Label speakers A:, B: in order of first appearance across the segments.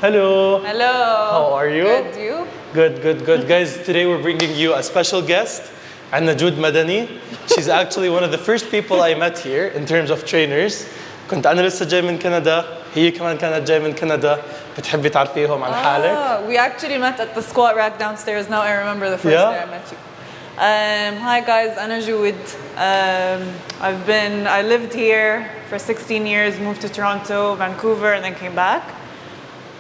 A: Hello.
B: Hello.
A: How are you?
B: Good, you?
A: Good. Guys, today we're bringing you a special guest, Anna Jude Madani. She's actually one of the first people I met here in terms of trainers. كنت أنا لسه جاي من كندا، هي كمان كانت جاي من كندا. بتحبي تعرفيهم عن حالك؟
B: We actually met at the squat rack downstairs. Now I remember the first day I met you. Hi guys, Anna Jude. I lived here for 16 years, moved to Toronto, Vancouver, and then came back.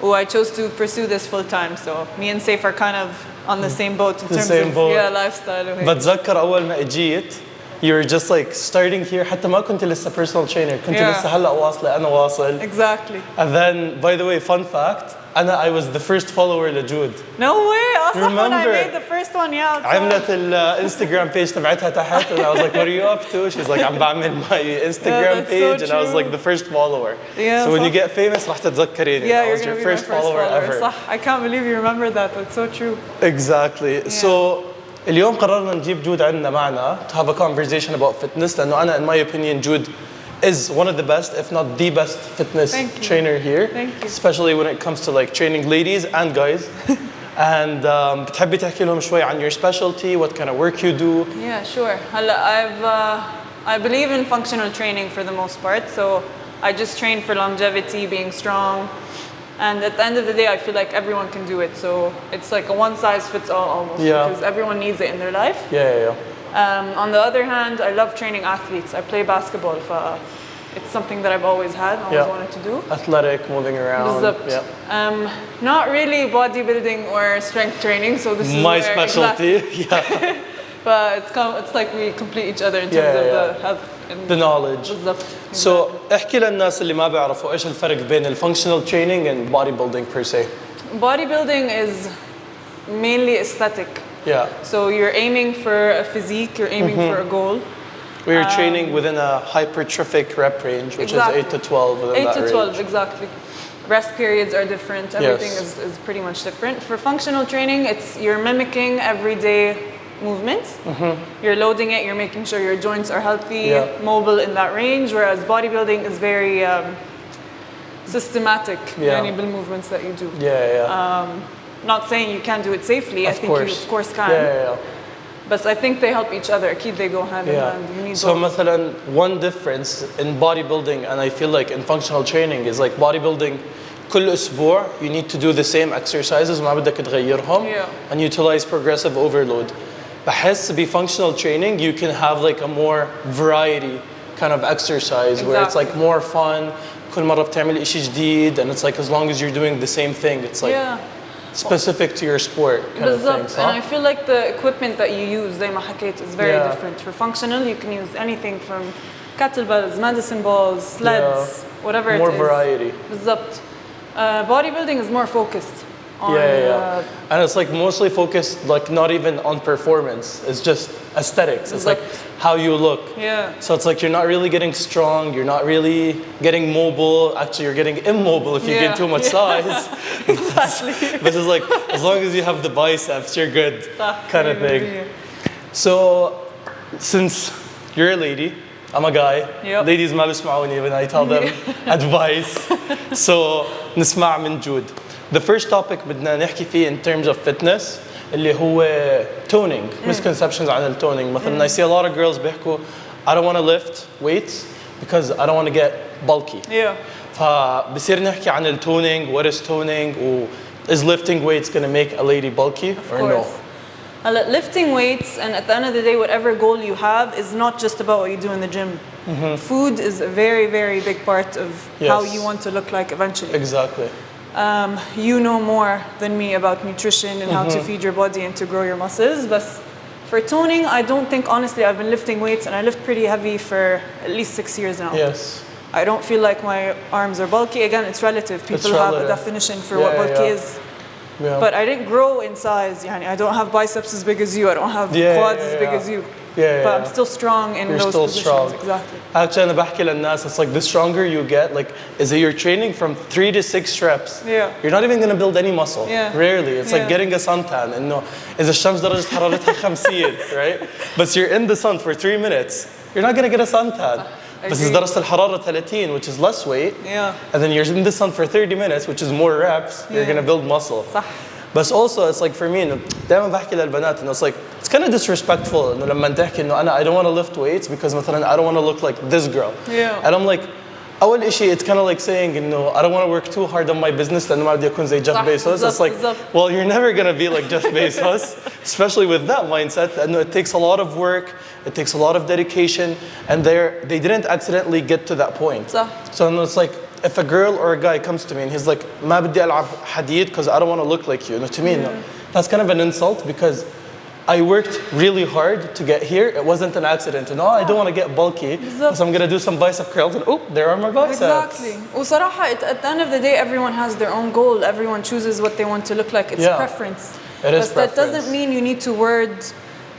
B: Oh, I chose to pursue this full time, so me and Saif are kind of on the same boat in terms of lifestyle.
A: بتذكر أول ما إجيت you were just like starting here حتى ما كنت لسه personal trainer كنت لسه هلا واصلة أنا واصل.
B: Exactly.
A: And then by the way, fun fact, I was the first follower لجود.
B: No way. أصلاً when I made the first one,
A: عملت الانستغرام page تبعتها تحت and I was like, what are you up to? She's like, I'm بعمل my Instagram page and I was like the first follower. So when you get famous راح تتذكريني. I was your first follower ever.
B: صح. I can't believe you remember that. That's so true.
A: Exactly. So اليوم قررنا نجيب جود عندنا معنا to have a conversation about fitness لأنه أنا in my opinion Jude is one of the best, if not the best fitness trainer here.
B: Thank you.
A: Especially when it comes to like training ladies and guys. And بتحبي تحكي لهم شوي عن your specialty, what kind of work you do?
B: Yeah, sure. I believe in functional training for the most part. So I just train for longevity, being strong. And at the end of the day, I feel like everyone can do it. So it's like a one size fits all almost because everyone needs it in their life. On the other hand, I love training athletes. I play basketball. It's something that I've always had, always wanted to do.
A: Athletic, moving around.
B: Not really bodybuilding or strength training. So this is
A: my specialty.
B: But it's like we complete each other in terms of the health.
A: The knowledge. So احكي للناس اللي ما بيعرفوا ايش الفرق بين الفانكشنال training and bodybuilding per se.
B: Bodybuilding is mainly aesthetic. So you're aiming for a physique, you're aiming for a goal.
A: We're training within a hypertrophic rep range, which is 8 to 12 within
B: 8
A: that
B: to 12,
A: range.
B: Exactly. Rest periods are different. Everything is pretty much different. For functional training, you're mimicking everyday movements. You're loading it, you're making sure your joints are healthy, mobile in that range, whereas bodybuilding is very systematic, many movements that you do. Not saying you can't do it safely, I think you of course can. But I think they help each other. They go hand in hand. You need
A: so مثلا one difference in bodybuilding and I feel like in functional training is like bodybuilding كل أسبوع you need to do the same exercises ما بدك تغيرهم and utilize progressive overload. بحس be functional training you can have like a more variety kind of exercise where it's like more fun كل مرة بتعمل إشي جديد and it's like as long as you're doing the same thing it's like specific to your sport kind of thing.
B: And I feel like the equipment that you use زي ما حكيت is very different. For functional you can use anything from kettlebells, medicine balls, sleds, whatever it is.
A: More variety.
B: بالضبط. Bodybuilding is more focused.
A: And it's like mostly focused like not even on performance. It's just aesthetics. It's like how you look. So it's like you're not really getting strong. You're not really getting mobile. Actually, you're getting immobile if you gain too much size. But it's like as long as you have the biceps, you're good, kind of thing. So since you're a lady, I'm a guy. Ladies ما بيسمعوني when I tell them advice. So نسمع من جود. The first topic بدنا نحكي فيه in terms of fitness اللي هو toning, misconceptions عن التونينج. مثلا I see a lot of girls بيحكوا I don't want to lift weights because I don't want to get bulky. فبصير نحكي عن التونينج, what is toning, is lifting weights going to make a lady bulky or no?
B: Lifting weights and at the end of the day whatever goal you have is not just about what you do in the gym. Food is a very, very big part of how you want to look like eventually.
A: Exactly.
B: You know more than me about nutrition and how to feed your body and to grow your muscles. But for toning, I don't think, honestly, I've been lifting weights and I lift pretty heavy for at least 6 years now. I don't feel like my arms are bulky. Again, it's relative. People have a definition for what bulky is. But I didn't grow in size. I don't have biceps as big as you. I don't have quads as big as you. But I'm still strong in those positions. Strong. Exactly.
A: Actually, أنا بحكي للناس, it's like the stronger you get, like, is that you're training from 3 to 6 reps. You're not even going to build any muscle. Rarely. It's like getting a suntan. إنه إذا الشمس درجة حرارتها 50, right? But you're in the sun for 3 minutes. You're not going to get a suntan. بس إذا درجة الحرارة 30 which is less weight and then you're in the sun for 30 minutes which is more reps you're gonna build muscle
B: صح.
A: But also it's like for me إنه دائما بحكي للبنات إنه it's like it's kind of disrespectful إنه لما تحكي إنه أنا I don't want to lift weights because مثلا I don't want to look like this girl and I'm like أول إشي it's kind of like saying إنه I don't want to work too hard on my business لأنه ما بدي أكون زي Jeff Bezos. It's like well you're never gonna be like Jeff Bezos especially with that mindset إنه it takes a lot of work, it takes a lot of dedication, and they didn't accidentally get to that point. So it's like if a girl or a guy comes to me and he's like ما بدي ألعب حديد because I don't want to look like you. To me that's kind of an insult because I worked really hard to get here. It wasn't an accident. No, I don't want to get bulky because I'm going to do some bicep curls and oh, there are my biceps.
B: Exactly. وصراحة at the end of the day, everyone has their own goal. Everyone chooses what they want to look like. It's preference.
A: It is
B: but that doesn't mean you need to word,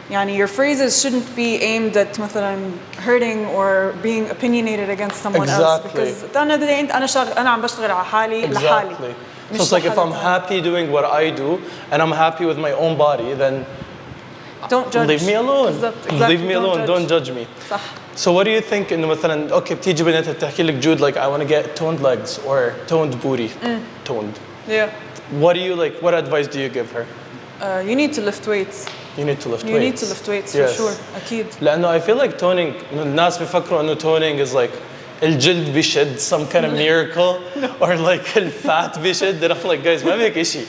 B: يعني your phrases shouldn't be aimed at مثلا hurting or being opinionated against someone else. Because at the end of the day, أنا عم بشتغل على حالي لحالي.
A: So it's like if I'm happy doing what I do and I'm happy with my own body, then
B: don't judge.
A: Leave me alone.
B: Exactly.
A: Leave me alone. Don't judge me.
B: صح.
A: So what do you think إنه مثلا okay بتيجي بنت بتحكي لك Jude like I want to get toned legs or toned booty. Toned.
B: Yeah.
A: What do you like? What advice do you give her?
B: You need to lift weights.
A: You need to lift weights.
B: You need to lift weights for sure. أكيد.
A: لأنه I feel like toning الناس بيفكروا إنه toning is like الجلد بيشد some kind of miracle or like الفات بيشد. And I'm like guys ما بيك إشي.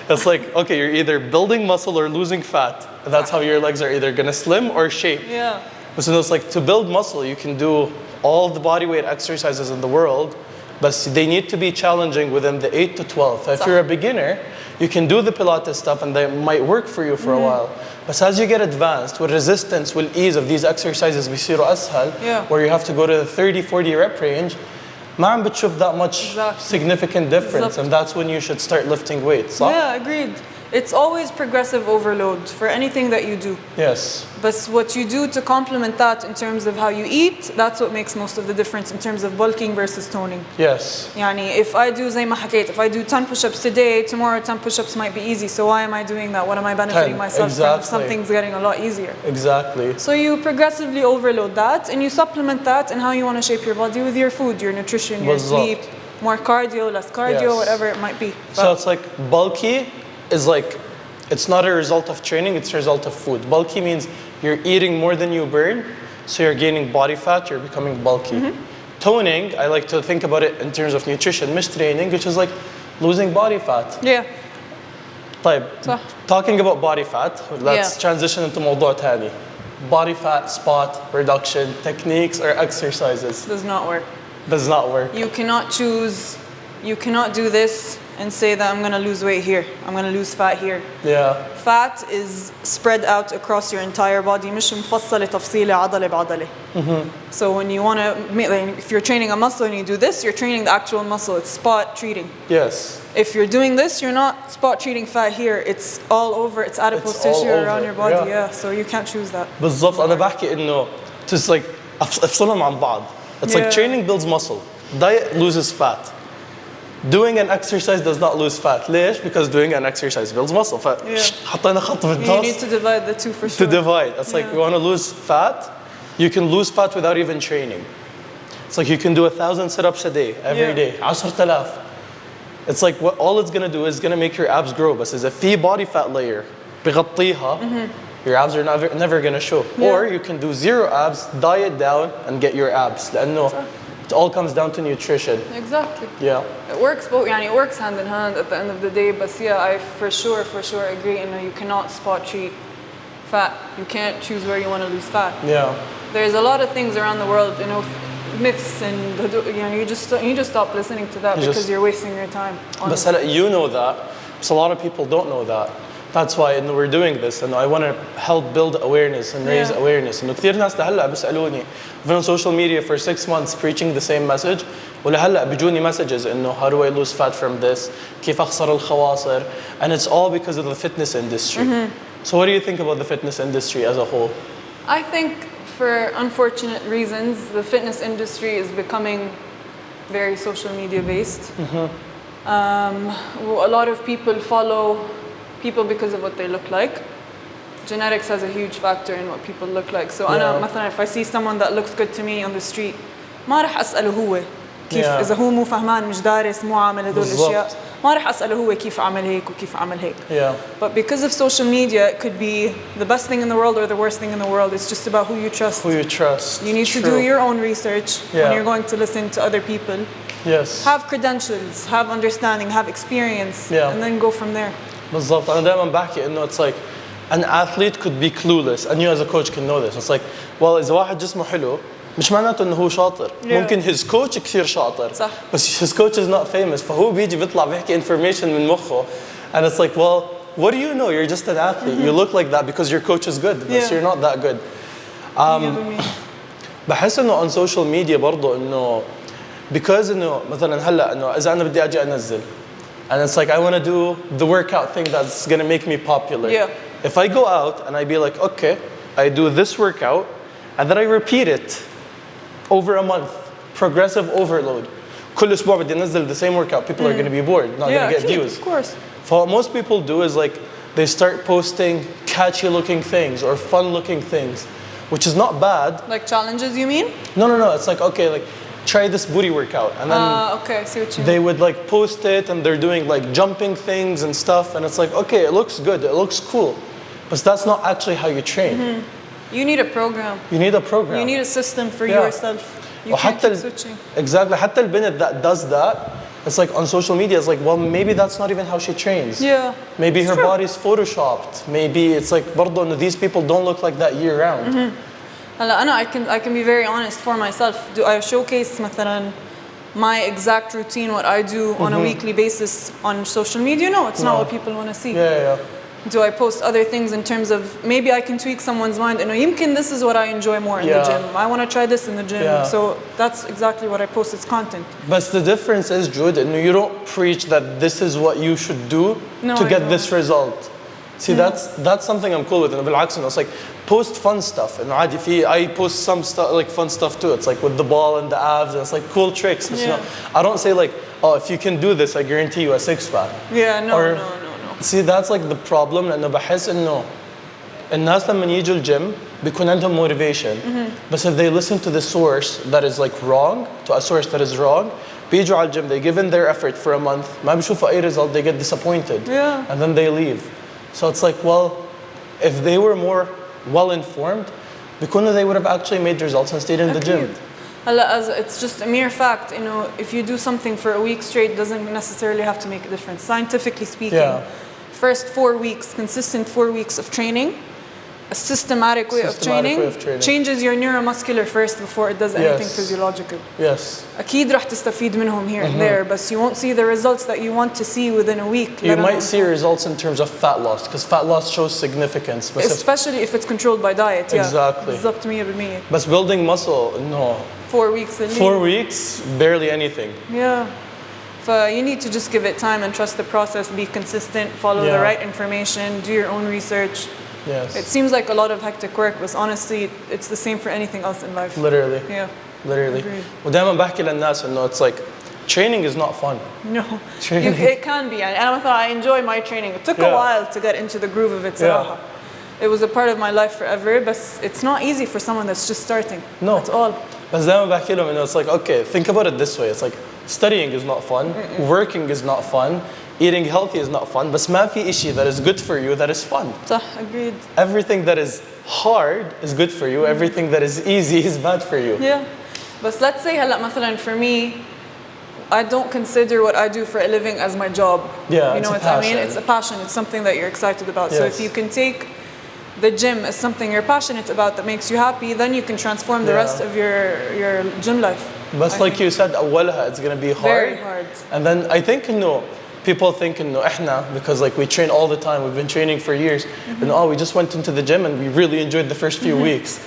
A: It's like, okay, you're either building muscle or losing fat. That's how your legs are either gonna slim or shape.
B: Yeah.
A: So it's like to build muscle, you can do all the body weight exercises in the world, but they need to be challenging within the 8 to 12. If you're a beginner, you can do the Pilates stuff and they might work for you for a while. But as you get advanced, with resistance, with ease of these exercises, بيصيروا أسهل, where you have to go to the 30-40 rep range, ما عم بتشوف that much significant difference, and that's when you should start lifting weights. صح?
B: Yeah, agreed. It's always progressive overload for anything that you do.
A: Yes.
B: But what you do to complement that in terms of how you eat, that's what makes most of the difference in terms of bulking versus toning.
A: Yes.
B: يعني if I do زي ما حكيت, if I do 10 push-ups today, tomorrow 10 push-ups might be easy. So why am I doing that? What am I benefiting myself from if something's getting a lot easier?
A: Exactly.
B: So you progressively overload that and you supplement that in how you want to shape your body with your food, your nutrition, your sleep, more cardio, less cardio, whatever it might be.
A: So it's like bulky is like, it's not a result of training, it's a result of food. Bulky means you're eating more than you burn, so you're gaining body fat, you're becoming bulky. Toning, I like to think about it in terms of nutrition, مش training, which is like losing body fat.
B: Yeah.
A: طيب, talking about body fat, let's transition into موضوع تاني. Body fat spot reduction techniques or exercises.
B: Does not work.
A: Does not work.
B: You cannot choose, you cannot do this and say that I'm going to lose weight here. I'm going to lose fat here.
A: Yeah.
B: Fat is spread out across your entire body. مش مفصلة تفصيلة عضلة بعضلة. So when you want to, if you're training a muscle and you do this, you're training the actual muscle. It's spot treating.
A: Yes.
B: If you're doing this, you're not spot treating fat here. It's all over. It's adipose tissue around your body. Yeah. So you can't choose that.
A: بالضبط. أنا بحكي إنه just like أفصلهم عن بعض. It's like training builds muscle. Diet loses fat. Doing an exercise does not lose fat. ليش? Because doing an exercise builds muscle. حطينا خط في النص.
B: You need to divide the two for sure.
A: To divide. It's like you want to lose fat. You can lose fat without even training. It's like you can do 1,000 sit-ups a day, every day. 10,000. It's like what all it's gonna do is gonna make your abs grow. بس إذا في body fat layer بغطيها, your abs are never gonna show. Or you can do zero abs, diet down, and get your abs. لأنه it all comes down to nutrition.
B: Exactly.
A: Yeah.
B: It works both. يعني it works hand in hand at the end of the day. But yeah, I for sure agree. You know, you cannot spot treat fat. You can't choose where you want to lose fat.
A: Yeah.
B: There's a lot of things around the world, you know, myths and you just stop listening to that because you're wasting your time.
A: But you know that. So a lot of people don't know that. That's why we're doing this, and I want to help build awareness and raise awareness. إنه كثير ناس لهلا بيسألوني. I've been on social media for 6 months preaching the same message. ولهلا بيجوني messages إنه how do I lose fat from this? كيف أخسر الخواصر? And it's all because of the fitness industry. So what do you think about the fitness industry as a whole?
B: I think for unfortunate reasons, the fitness industry is becoming very social media based. A lot of people follow people because of what they look like. Genetics has a huge factor in what people look like. So أنا مثلا if I see someone that looks good to me on the street, ما رح أسأله هو كيف إذا هو مو فهمان مش دارس مو عامل هدول الأشياء ما رح أسأله هو كيف عمل هيك وكيف عمل هيك. But because of social media, it could be the best thing in the world or the worst thing in the world. It's just about who you trust.
A: Who you trust.
B: You need to do your own research when you're going to listen to other people.
A: Yes.
B: Have credentials, have understanding, have experience, and then go from there.
A: بالضبط. أنا دائما بحكي إنه it's like an athlete could be clueless and you as a coach can know this. It's like, well, إذا واحد جسمه حلو مش معناته إنه هو شاطر. ممكن his coach كثير شاطر.
B: صح.
A: بس his coach is not famous. فهو بيجي بيطلع بيحكي information من مخه. And it's like, well, what do you know? You're just an athlete. You look like that because your coach is good. But you're not that good. بحس إنه on social media برضو إنه because إنه مثلا هلا إنه إذا أنا بدي أجي أنزل. And it's like, I want to do the workout thing that's going to make me popular. If I go out and I be like, okay, I do this workout, and then I repeat it over a month, progressive overload. كل أسبوع بدي أنزل the same workout. People are going to be bored, not going to get views.
B: Of course.
A: So what most people do is like, they start posting catchy looking things or fun looking things, which is not bad.
B: Like challenges, you mean?
A: No. It's like, okay, like, try this booty workout, and then
B: okay, I see what you mean.
A: they would like post it and they're doing like jumping things and stuff, and it's like, okay, it looks good, it looks cool, but that's not actually how you train.
B: You need a program.
A: You need a program.
B: You need a system for yourself. You can't keep switching.
A: Exactly. حتى البنت that does that, it's like on social media, it's like, well, maybe that's not even how she trains. Maybe her body's photoshopped. Maybe it's like برضو إنه these people don't look like that year round.
B: I can be very honest for myself. Do I showcase مثلا my exact routine, what I do on a weekly basis on social media? No, it's not what people want to see. Do I post other things in terms of maybe I can tweak someone's mind? You know, يمكن this is what I enjoy more in the gym. I want to try this in the gym. So that's exactly what I post. It's content.
A: But the difference is, Jude, you don't preach that this is what you should do to get this result. See, that's something I'm cool with. And بالعكس, it's like post fun stuff. And I post some stuff like fun stuff too. It's like with the ball and the abs, and it's like cool tricks. But you know, I don't say like, oh, if you can do this, I guarantee you a six-pack.
B: No.
A: See, that's like the problem. لأنه بحس إنه الناس لما يجوا الجيم بيكون عندهم motivation. But if they listen to the source that is like wrong, to a source that is wrong, بيجوا على الجيم, they give in their effort for a month, ما بيشوفوا أي result, they get disappointed. And then they leave. So it's like, well, if they were more well-informed, they would have actually made results and stayed in the gym.
B: It's just a mere fact, you know, if you do something for a week straight, doesn't necessarily have to make a difference. Scientifically speaking, first 4 weeks, consistent 4 weeks of training, a systematic way of training changes your neuromuscular first before it does anything physiological. أكيد رح تستفيد منهم here and there, but you won't see the results that you want to see within a week.
A: You might see results in terms of fat loss, because fat loss shows significance.
B: Especially if it's controlled by diet.
A: Exactly.
B: بالضبط 100%.
A: But building muscle, no.
B: 4 weeks.
A: 4 weeks, barely anything.
B: So you need to just give it time and trust the process, be consistent, follow the right information, do your own research. It seems like a lot of hectic work, but honestly, it's the same for anything else in life.
A: Literally. Literally. ودائما بحكي للناس إنه it's like training is not fun.
B: No. It can be. And I enjoy my training. It took a while to get into the groove of it. It was a part of my life forever, but it's not easy for someone that's just starting.
A: No.
B: That's all.
A: بس دائما بحكي لهم إنه it's like, okay, think about it this way. It's like studying is not fun, working is not fun, eating healthy is not fun, بس ما في إشي that is good for you that is fun.
B: صح, agreed.
A: Everything that is hard is good for you. Everything that is easy is bad for you.
B: But let's say هلا مثلا for me, I don't consider what I do for a living as my job. You know what I mean? It's a passion. It's something that you're excited about. So if you can take the gym as something you're passionate about that makes you happy, then you can transform the rest of your gym life.
A: But like you said, أولها it's going to be hard.
B: Very hard.
A: And then I think people think إحنا, because like we train all the time, we've been training for years, and we just went into the gym and we really enjoyed the first few weeks.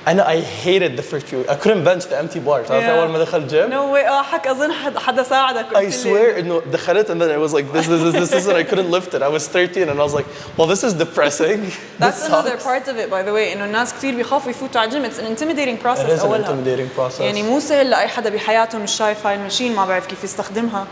A: I hated the first few weeks. I couldn't bench the empty bar. تعرف أول ما دخل الجيم.
B: No way. حك أظن حدا ساعدك.
A: I swear إنه دخلت and then it was like this and I couldn't lift it. I was 13 and I was like, well, this is depressing.
B: That's another part of it, by the way. إنه الناس كتير بيخافوا يفوتوا على الجيم. It's an intimidating process.
A: It is an intimidating process.
B: يعني مو سهل لأي حدا بحياته مش شايف هاي الماشين ما بعرف كيف يستخدمها.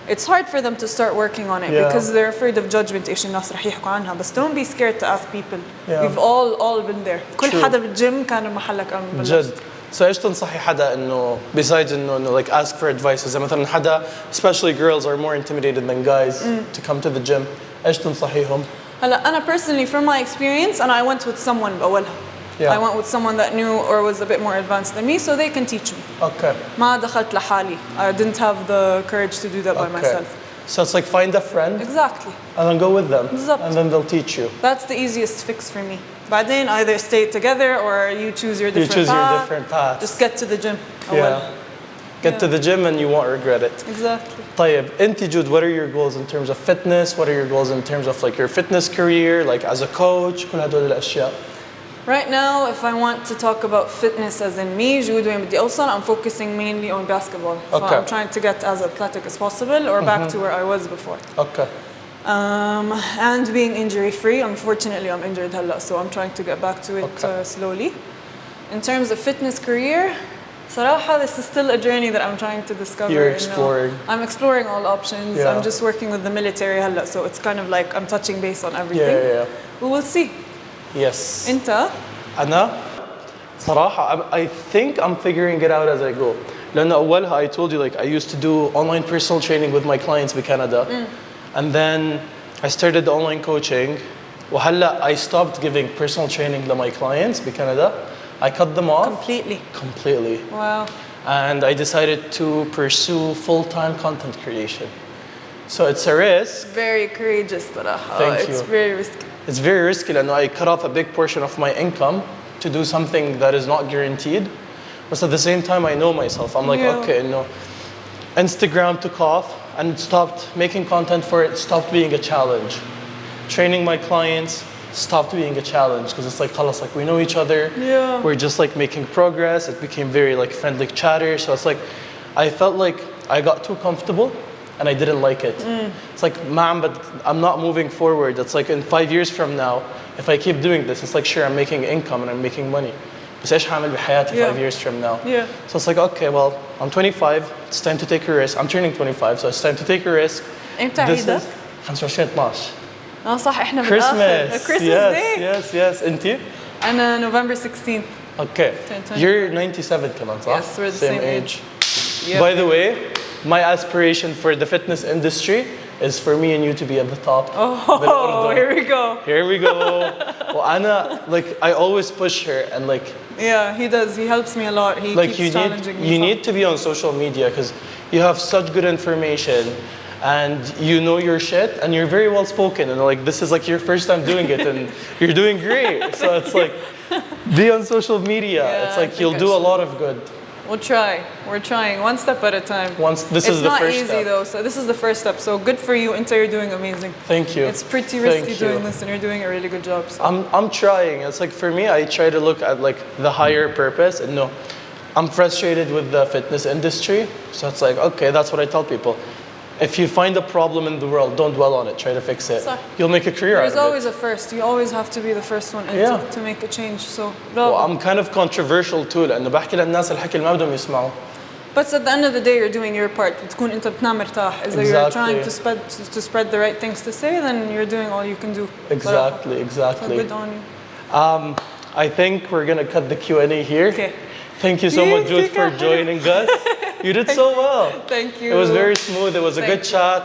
B: It's hard for them to start working on it because they're afraid of judgment. إيش الناس رح يحكوا عنها. But don't be scared to ask people. We've all been there. كل حدا بالجيم كان محلك أمام
A: جد. So ايش تنصحي حدا انه besides انه like ask for advice اذا مثلا حدا especially girls are more intimidated than guys to come to the gym ايش تنصحيهم؟
B: هلا أنا personally from my experience and I went with someone بأولها. I went with someone that knew or was a bit more advanced than me so they can teach me.
A: Okay.
B: ما دخلت لحالي. I didn't have the courage to do that by myself.
A: So it's like find a friend.
B: Exactly.
A: And then go with them.
B: بالضبط.
A: And then they'll teach you.
B: That's the easiest fix for me. بعدين either stay together or you choose your different path.
A: You choose your different path.
B: Just get to the gym.
A: Yeah. Get to the gym and you won't regret it.
B: Exactly.
A: طيب, انت Jude, what are your goals in terms of fitness? What are your goals in terms of like your fitness career, like as a coach? كل هدول الأشياء.
B: Right now, if I want to talk about fitness as in me, Jude وين بدي أوصل, I'm focusing mainly on basketball. So I'm trying to get as athletic as possible or back to where I was before.
A: Okay.
B: And being injury free. Unfortunately, I'm injured هلا, so I'm trying to get back to it slowly. In terms of fitness career, صراحة, this is still a journey that I'm trying to discover.
A: You're exploring.
B: I'm exploring all options.
A: Yeah.
B: I'm just working with the military هلا, so it's kind of like I'm touching base on everything.
A: Yeah.
B: We will see.
A: Yes.
B: أنت؟
A: أنا صراحة I think I'm figuring it out as I go. لأن أولها I told you like I used to do online personal training with my clients in Canada. And then I started the online coaching. وهلا I stopped giving personal training to my clients in Canada. I cut them off. Completely.
B: Wow.
A: And I decided to pursue full-time content creation. So it's a risk.
B: Very courageous صراحة.
A: Thank you.
B: It's very risky.
A: It's very risky لأنه I cut off a big portion of my income to do something that is not guaranteed. But at the same time, I know myself. I'm like, okay, no. Instagram took off and stopped making content for it, stopped being a challenge. Training my clients stopped being a challenge because it's like, خلاص, like we know each other.
B: Yeah.
A: We're just like making progress. It became very like friendly chatter. So it's like, I felt like I got too comfortable and I didn't like it. It's like, ma'am, but I'm not moving forward. It's like in 5 years from now, if I keep doing this, it's like, sure, I'm making income and I'm making money. بس ايش هعمل بحياتي 5 years from now?
B: Yeah.
A: So it's like, okay, well, I'm 25. It's time to take a risk. I'm turning 25, so it's time to take a risk.
B: إمتى عيدك؟
A: 25 12.
B: صح إحنا بالآخر.
A: Christmas.
B: Christmas Day.
A: Yes. أنتي؟
B: أنا November 16th.
A: Okay. You're 97 كمان صح?
B: Yes, we're the same age. Yep.
A: By the way, my aspiration for the fitness industry is for me and you to be at the top.
B: Oh, here we go.
A: Here we go. Well, Anna, like, I always push her and like...
B: Yeah, he does. He helps me a lot. He
A: like
B: keeps challenging me.
A: You need to be on social media because you have such good information and you know your shit and you're very well spoken and like this is like your first time doing it and you're doing great. So it's like, be on social media.
B: Yeah,
A: it's like you'll do a lot of good.
B: We'll try. We're trying one step at a time.
A: This is the first step.
B: It's not easy though, so this is the first step. So good for you, Inta, you're doing amazing.
A: Thank you.
B: It's pretty risky doing this and you're doing a really good job. So.
A: I'm trying. It's like for me, I try to look at like the higher purpose and no, I'm frustrated with the fitness industry. So it's like, okay, that's what I tell people. If you find a problem in the world, don't dwell on it. Try to fix it.
B: صح.
A: You'll make a career out of it.
B: There's always a first. You always have to be the first one to make a change. So
A: well, I'm kind of controversial too لأنه بحكي للناس الحكي اللي ما بدهم يسمعوا.
B: But at the end of the day, you're doing your part. بتكون أنت بتنام مرتاح. إذا you're trying to spread the right things to say, then you're doing all you can do.
A: Exactly.
B: So good on you.
A: I think we're gonna cut the Q&A here.
B: Okay.
A: Thank you so much, Jude, for joining us. You did so well.
B: Thank you.
A: It was very smooth. It was a good chat.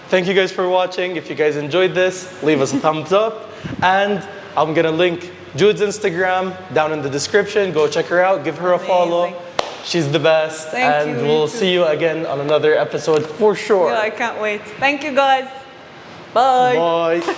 A: Thank you guys for watching. If you guys enjoyed this, leave us a thumbs up. And I'm gonna link Jude's Instagram down in the description. Go check her out. Give her a follow. She's the best.
B: Thank you.
A: We'll see you again on another episode for sure.
B: Yeah, I can't wait. Thank you, guys. Bye.
A: Bye.